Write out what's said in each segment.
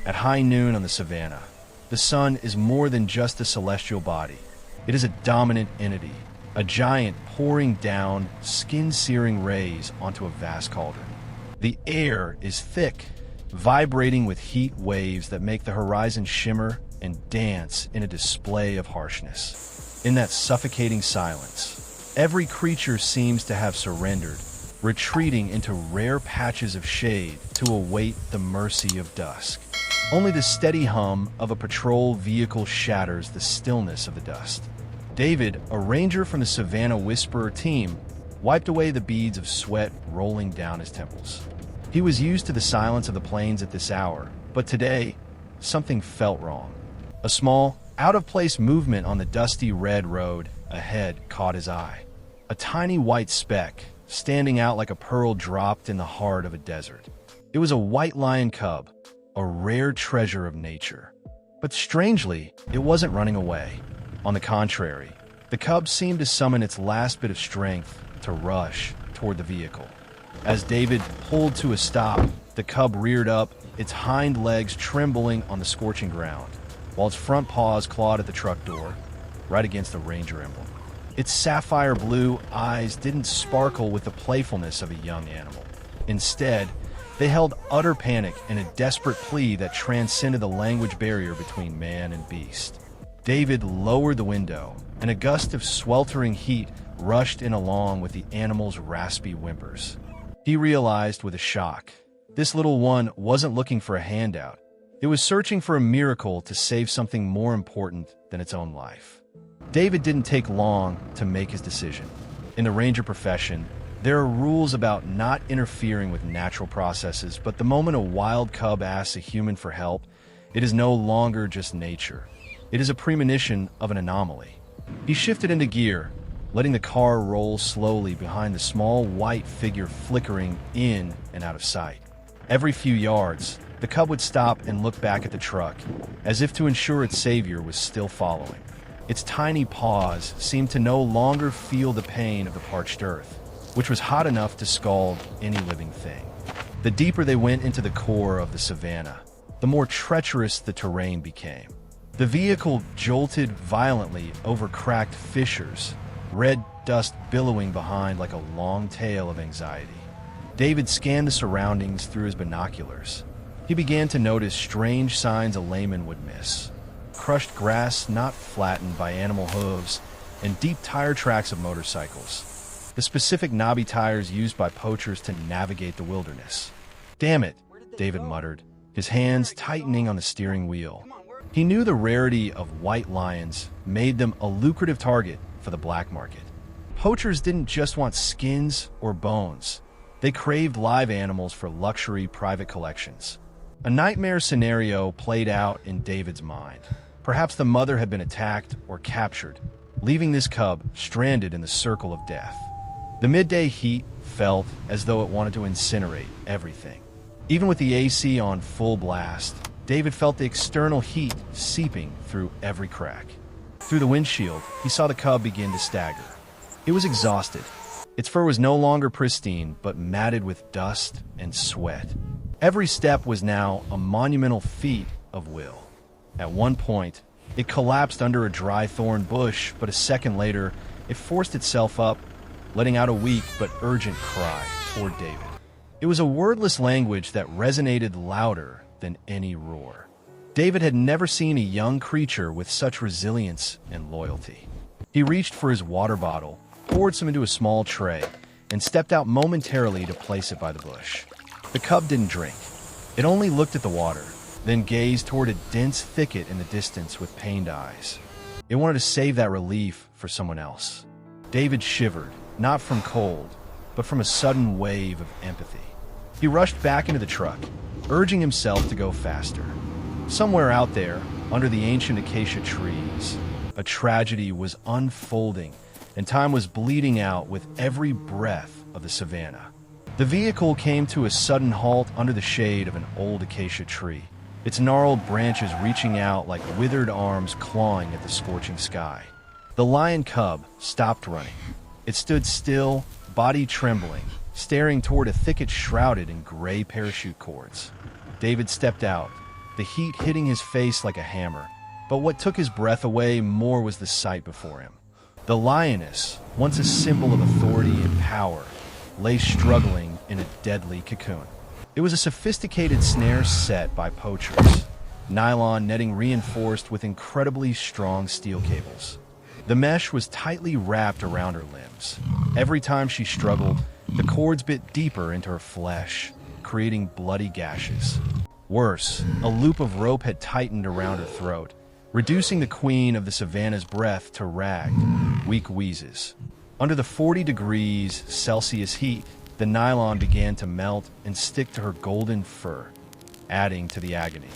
At high noon on the Savanna, the sun is more than just a celestial body. It is a dominant entity, a giant pouring down skin-searing rays onto a vast cauldron. The air is thick, vibrating with heat waves that make the horizon shimmer and dance in a display of harshness. In that suffocating silence, every creature seems to have surrendered, retreating into rare patches of shade to await the mercy of dusk. Only the steady hum of a patrol vehicle shatters the stillness of the dust. David, a ranger from the Savanna Whisperer team, wiped away the beads of sweat rolling down his temples. He was used to the silence of the plains at this hour, but today, something felt wrong. A small, out-of-place movement on the dusty red road ahead caught his eye. A tiny white speck, standing out like a pearl dropped in the heart of a desert. It was a white lion cub, a rare treasure of nature. But strangely, it wasn't running away. On the contrary, the cub seemed to summon its last bit of strength to rush toward the vehicle. As David pulled to a stop, the cub reared up, its hind legs trembling on the scorching ground, while its front paws clawed at the truck door, right against the Ranger emblem. Its sapphire blue eyes didn't sparkle with the playfulness of a young animal. Instead, they held utter panic and a desperate plea that transcended the language barrier between man and beast. David lowered the window, and a gust of sweltering heat rushed in along with the animal's raspy whimpers. He realized with a shock, this little one wasn't looking for a handout. It was searching for a miracle to save something more important than its own life. David didn't take long to make his decision. In the ranger profession, there are rules about not interfering with natural processes, but the moment a wild cub asks a human for help, it is no longer just nature. It is a premonition of an anomaly. He shifted into gear, letting the car roll slowly behind the small white figure flickering in and out of sight. Every few yards, the cub would stop and look back at the truck, as if to ensure its savior was still following. Its tiny paws seemed to no longer feel the pain of the parched earth, which was hot enough to scald any living thing. The deeper they went into the core of the savanna, the more treacherous the terrain became. The vehicle jolted violently over cracked fissures, red dust billowing behind like a long tail of anxiety. David scanned the surroundings through his binoculars. He began to notice strange signs a layman would miss. Crushed grass not flattened by animal hooves, and deep tire tracks of motorcycles. The specific knobby tires used by poachers to navigate the wilderness. "Damn it," David muttered, his hands tightening on the steering wheel. He knew the rarity of white lions made them a lucrative target for the black market. Poachers didn't just want skins or bones. They craved live animals for luxury private collections. A nightmare scenario played out in David's mind. Perhaps the mother had been attacked or captured, leaving this cub stranded in the circle of death. The midday heat felt as though it wanted to incinerate everything. Even with the AC on full blast, David felt the external heat seeping through every crack. Through the windshield, he saw the cub begin to stagger. It was exhausted. Its fur was no longer pristine, but matted with dust and sweat. Every step was now a monumental feat of will. At one point, it collapsed under a dry thorn bush, but a second later, it forced itself up, letting out a weak but urgent cry toward David. It was a wordless language that resonated louder than any roar. David had never seen a young creature with such resilience and loyalty. He reached for his water bottle, poured some into a small tray, and stepped out momentarily to place it by the bush. The cub didn't drink. It only looked at the water, then gazed toward a dense thicket in the distance with pained eyes. It wanted to save that relief for someone else. David shivered, not from cold, but from a sudden wave of empathy. He rushed back into the truck, urging himself to go faster. Somewhere out there, under the ancient acacia trees, a tragedy was unfolding, and time was bleeding out with every breath of the savanna. The vehicle came to a sudden halt under the shade of an old acacia tree, its gnarled branches reaching out like withered arms clawing at the scorching sky. The lion cub stopped running. It stood still, body trembling, staring toward a thicket shrouded in gray parachute cords. David stepped out, the heat hitting his face like a hammer. But what took his breath away more was the sight before him. The lioness, once a symbol of authority and power, lay struggling in a deadly cocoon. It was a sophisticated snare set by poachers, nylon netting reinforced with incredibly strong steel cables. The mesh was tightly wrapped around her limbs. Every time she struggled, the cords bit deeper into her flesh, creating bloody gashes. Worse, a loop of rope had tightened around her throat, reducing the queen of the savanna's breath to ragged, weak wheezes. Under the 40 degrees Celsius heat, the nylon began to melt and stick to her golden fur, adding to the agony.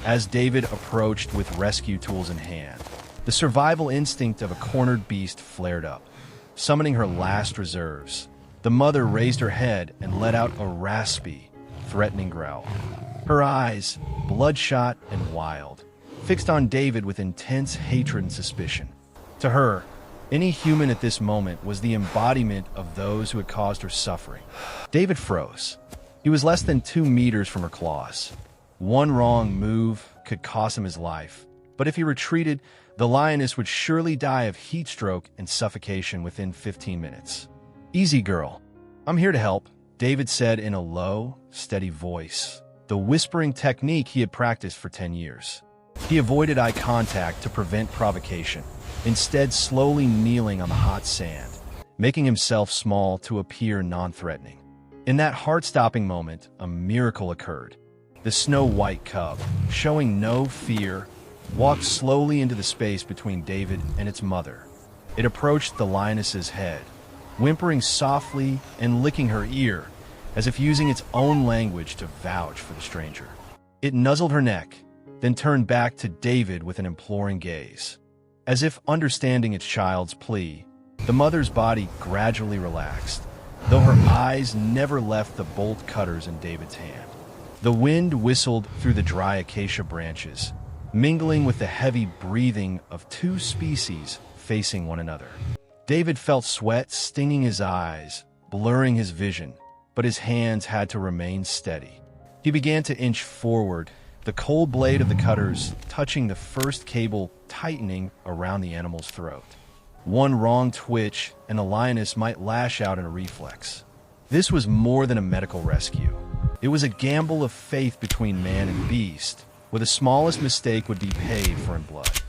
As David approached with rescue tools in hand, the survival instinct of a cornered beast flared up. Summoning her last reserves, the mother raised her head and let out a raspy, threatening growl. Her eyes, bloodshot and wild, fixed on David with intense hatred and suspicion. To her, any human at this moment was the embodiment of those who had caused her suffering. David froze. He was less than 2 meters from her claws. One wrong move could cost him his life, but if he retreated, the lioness would surely die of heat stroke and suffocation within 15 minutes. "Easy, girl. I'm here to help," David said in a low, steady voice, the whispering technique he had practiced for 10 years. He avoided eye contact to prevent provocation, instead slowly kneeling on the hot sand, making himself small to appear non-threatening. In that heart-stopping moment, a miracle occurred. The snow-white cub, showing no fear, walked slowly into the space between David and its mother. It approached the lioness's head, whimpering softly and licking her ear, as if using its own language to vouch for the stranger. It nuzzled her neck, then turned back to David with an imploring gaze. As if understanding its child's plea, the mother's body gradually relaxed, though her eyes never left the bolt cutters in David's hand. The wind whistled through the dry acacia branches, mingling with the heavy breathing of 2 species facing one another. David felt sweat stinging his eyes, blurring his vision, but his hands had to remain steady. He began to inch forward, the cold blade of the cutters touching the first cable tightening around the animal's throat. One wrong twitch and the lioness might lash out in a reflex. This was more than a medical rescue. It was a gamble of faith between man and beast, where the smallest mistake would be paid for in blood.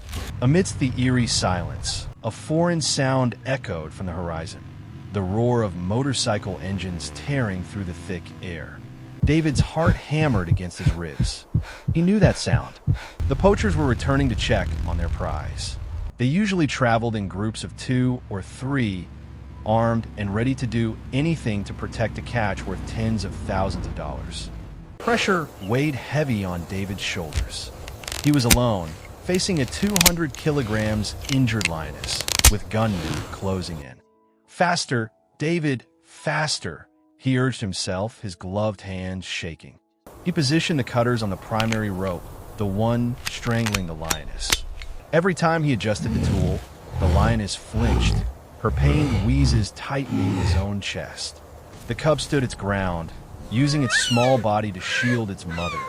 Amidst the eerie silence, a foreign sound echoed from the horizon, the roar of motorcycle engines tearing through the thick air. David's heart hammered against his ribs. He knew that sound. The poachers were returning to check on their prize. They usually traveled in groups of 2 or 3, armed and ready to do anything to protect a catch worth tens of thousands of dollars. Pressure weighed heavy on David's shoulders. He was alone, facing a 200 kilograms injured lioness, with gunmen closing in. "Faster, David, faster," he urged himself, his gloved hands shaking. He positioned the cutters on the primary rope, the one strangling the lioness. Every time he adjusted the tool, the lioness flinched, her pained wheezes tightening his own chest. The cub stood its ground, using its small body to shield its mother,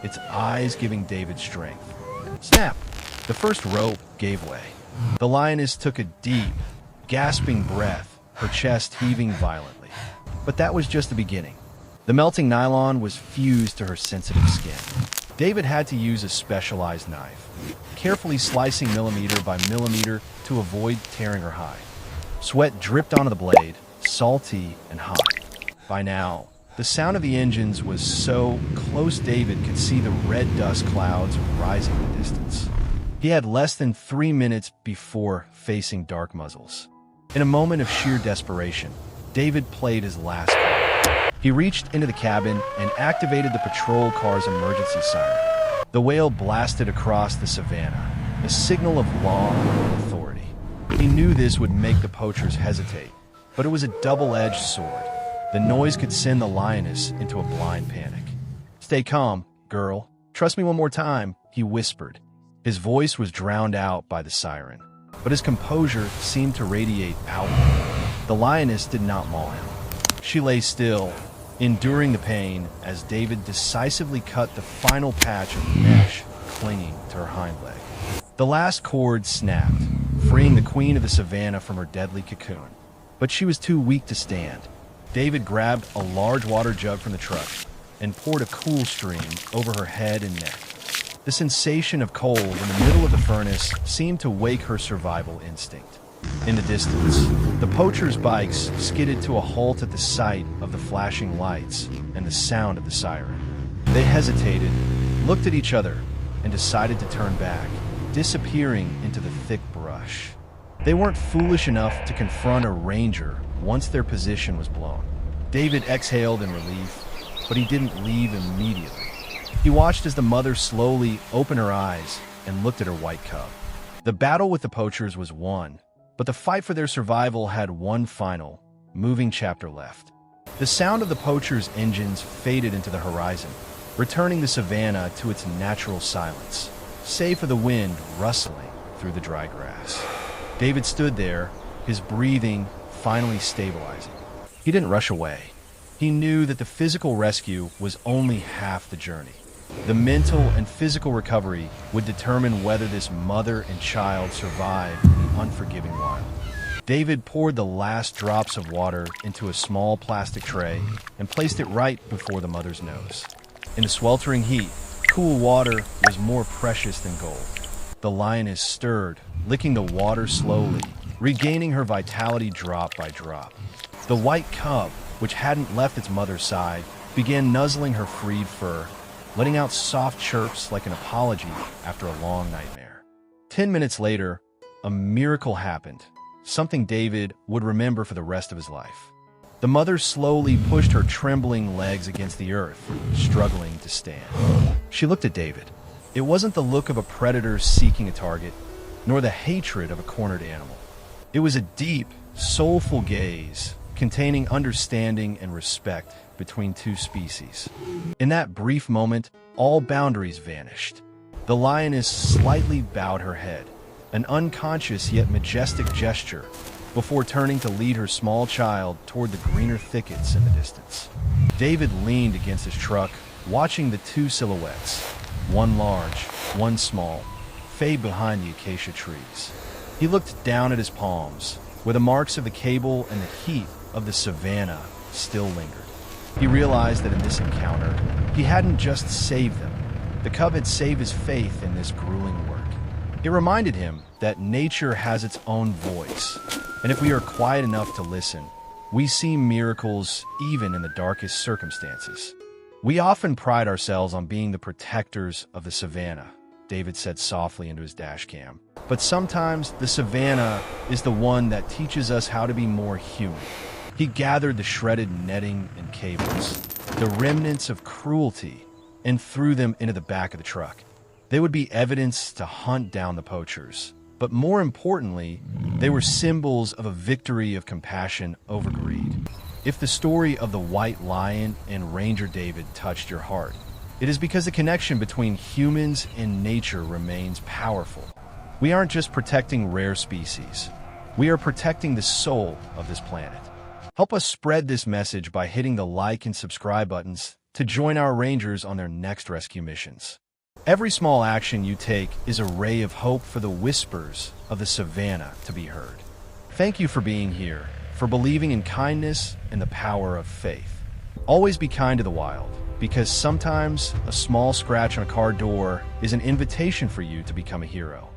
its eyes giving David strength. Snap! The first rope gave way. The lioness took a deep, gasping breath, her chest heaving violently. But that was just the beginning. The melting nylon was fused to her sensitive skin. David had to use a specialized knife, carefully slicing millimeter by millimeter to avoid tearing her hide. Sweat dripped onto the blade, salty and hot. By now, the sound of the engines was so close David could see the red dust clouds rising in the distance. He had less than 3 minutes before facing dark muzzles. In a moment of sheer desperation, David played his last card. He reached into the cabin and activated the patrol car's emergency siren. The wail blasted across the savannah, a signal of law and authority. He knew this would make the poachers hesitate, but it was a double-edged sword. The noise could send the lioness into a blind panic. "Stay calm, girl. Trust me one more time," he whispered. His voice was drowned out by the siren, but his composure seemed to radiate outward. The lioness did not maul him. She lay still, enduring the pain as David decisively cut the final patch of mesh clinging to her hind leg. The last cord snapped, freeing the queen of the savanna from her deadly cocoon. But she was too weak to stand. David grabbed a large water jug from the truck and poured a cool stream over her head and neck. The sensation of cold in the middle of the furnace seemed to wake her survival instinct. In the distance, the poachers' bikes skidded to a halt at the sight of the flashing lights and the sound of the siren. They hesitated, looked at each other, and decided to turn back, disappearing into the thick brush. They weren't foolish enough to confront a ranger once their position was blown. David exhaled in relief, but he didn't leave immediately. He watched as the mother slowly opened her eyes and looked at her white cub. The battle with the poachers was won, but the fight for their survival had one final, moving chapter left. The sound of the poachers' engines faded into the horizon, returning the savanna to its natural silence, save for the wind rustling through the dry grass. David stood there, his breathing finally stabilizing. He didn't rush away. He knew that the physical rescue was only half the journey. The mental and physical recovery would determine whether this mother and child survived in the unforgiving wild. David poured the last drops of water into a small plastic tray and placed it right before the mother's nose. In the sweltering heat, cool water was more precious than gold. The lioness stirred, licking the water slowly, regaining her vitality drop by drop. The white cub, which hadn't left its mother's side, began nuzzling her freed fur, letting out soft chirps like an apology after a long nightmare. 10 minutes later, a miracle happened, something David would remember for the rest of his life. The mother slowly pushed her trembling legs against the earth, struggling to stand. She looked at David. It wasn't the look of a predator seeking a target, nor the hatred of a cornered animal. It was a deep, soulful gaze, containing understanding and respect between two species. In that brief moment, all boundaries vanished. The lioness slightly bowed her head, an unconscious yet majestic gesture, before turning to lead her small child toward the greener thickets in the distance. David leaned against his truck, watching the two silhouettes, one large, one small, fade behind the acacia trees. He looked down at his palms, where the marks of the cable and the heat of the savanna still lingered. He realized that in this encounter, he hadn't just saved them. The cub had saved his faith in this grueling work. It reminded him that nature has its own voice, and if we are quiet enough to listen, we see miracles even in the darkest circumstances. We often pride ourselves on being the protectors of the savanna, David said softly into his dash cam. But sometimes the savanna is the one that teaches us how to be more human. He gathered the shredded netting and cables, the remnants of cruelty, and threw them into the back of the truck. They would be evidence to hunt down the poachers, but more importantly, they were symbols of a victory of compassion over greed. If the story of the white lion and Ranger David touched your heart, it is because the connection between humans and nature remains powerful. We aren't just protecting rare species. We are protecting the soul of this planet. Help us spread this message by hitting the like and subscribe buttons to join our rangers on their next rescue missions. Every small action you take is a ray of hope for the whispers of the savanna to be heard. Thank you for being here, for believing in kindness and the power of faith. Always be kind to the wild, because sometimes a small scratch on a car door is an invitation for you to become a hero.